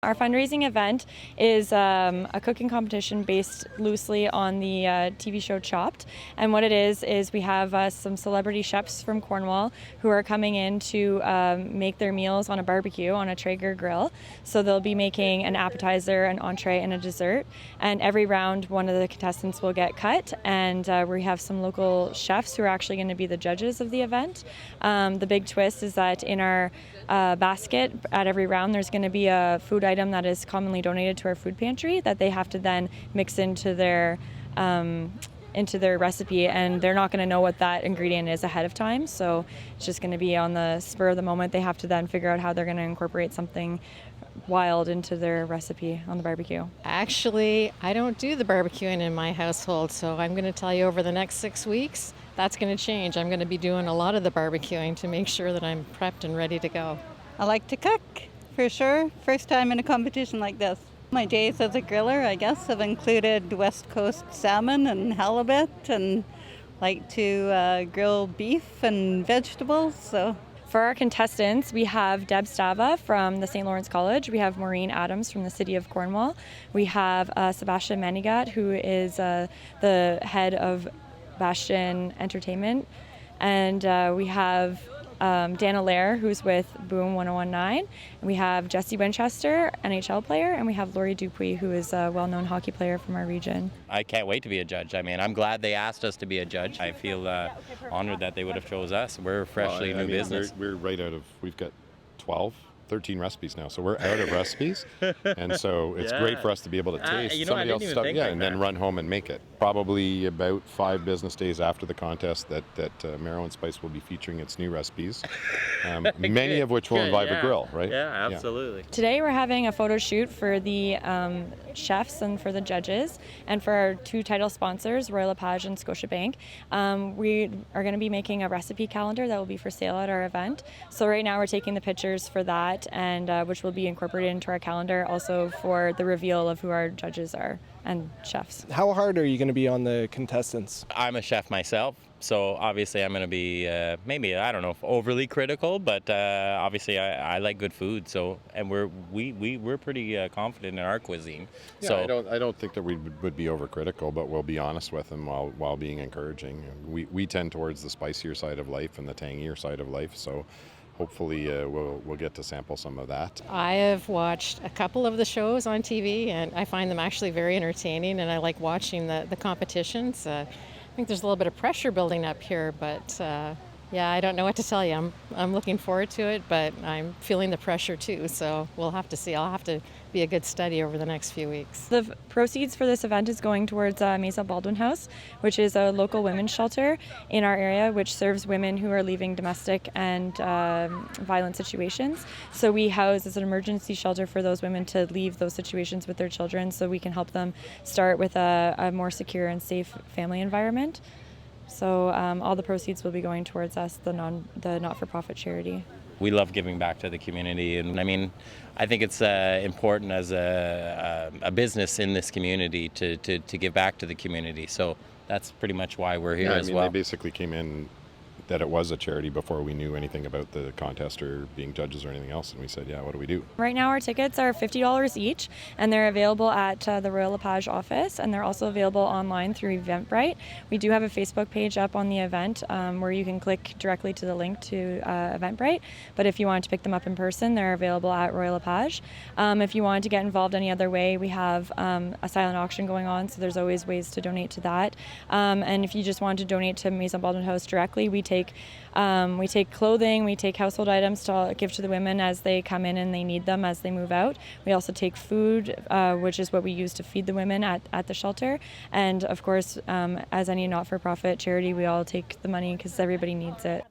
Our fundraising event is a cooking competition based loosely on the TV show Chopped. And what it is we have some celebrity chefs from Cornwall who are coming in to make their meals on a barbecue on a Traeger grill. So they'll be making an appetizer, an entree, and a dessert. And every round, one of the contestants will get cut. And we have some local chefs who are actually going to be the judges of the event. The big twist is that in our basket at every round, there's going to be a food item that is commonly donated to our food pantry that they have to then mix into their recipe, and they're not going to know what that ingredient is ahead of time, so it's just going to be on the spur of the moment. They have to then figure out how they're going to incorporate something wild into their recipe on the barbecue. Actually, I don't do the barbecuing in my household, so I'm going to tell you over the next 6 weeks that's going to change. I'm going to be doing a lot of the barbecuing to make sure that I'm prepped and ready to go. I like to cook, for sure. First time in a competition like this. My days as a griller, I guess, have included West Coast salmon and halibut, and like to grill beef and vegetables. So. For our contestants, we have Deb Stava from the St. Lawrence College. We have Maureen Adams from the City of Cornwall. We have Sebastian Manigat, who is the head of Bastion Entertainment. And we have Dana Lair, who's with Boom 1019. We have Jesse Winchester, NHL player, and we have Laurie Dupuis, who is a well-known hockey player from our region. I can't wait to be a judge. I mean, I'm glad they asked us to be a judge. I feel honored that they would have chose us. We're freshly new business. We're right out of, we've got 13 recipes now, so we're out of recipes, and so it's great for us to be able to taste somebody else's stuff, and then run home and make it. Probably about 5 business days after the contest that Marrow and Spice will be featuring its new recipes, many of which will involve a grill, right? Yeah, absolutely. Today we're having a photo shoot for the chefs and for the judges, and for our 2 title sponsors, Royal LePage and Scotiabank. We are going to be making a recipe calendar that will be for sale at our event. So right now we're taking the pictures for that, and which will be incorporated into our calendar, also for the reveal of who our judges are and chefs. How hard are you going to be on the contestants? I'm a chef myself, so obviously I'm going to be maybe, I don't know, overly critical, but obviously I like good food. So, and we're pretty confident in our cuisine. Yeah, so I don't think that we would be overcritical, but we'll be honest with them while being encouraging. We tend towards the spicier side of life and the tangier side of life, so hopefully we'll get to sample some of that. I have watched a couple of the shows on TV, and I find them actually very entertaining, and I like watching the competitions. I think there's a little bit of pressure building up here, but yeah, I don't know what to tell you. I'm looking forward to it, but I'm feeling the pressure too, so we'll have to see. I'll have to be a good study over the next few weeks. The proceeds for this event is going towards Maison Baldwin House, which is a local women's shelter in our area, which serves women who are leaving domestic and violent situations. So we house as an emergency shelter for those women to leave those situations with their children, so we can help them start with a more secure and safe family environment. So all the proceeds will be going towards us, the not-for-profit charity. We love giving back to the community, and I mean, I think it's important as a business in this community to give back to the community. So that's pretty much why we're here as well. They basically came in that it was a charity before we knew anything about the contest or being judges or anything else, and we said, yeah, what do we do? Right now our tickets are $50 each, and they're available at the Royal LePage office, and they're also available online through Eventbrite. We do have a Facebook page up on the event where you can click directly to the link to Eventbrite, but if you want to pick them up in person, they're available at Royal LePage. If you want to get involved any other way, we have a silent auction going on, so there's always ways to donate to that. And if you just want to donate to Maison Baldwin House directly, we take clothing, we take household items to give to the women as they come in and they need them as they move out. We also take food, which is what we use to feed the women at the shelter. And of course, as any not-for-profit charity, we all take the money because everybody needs it.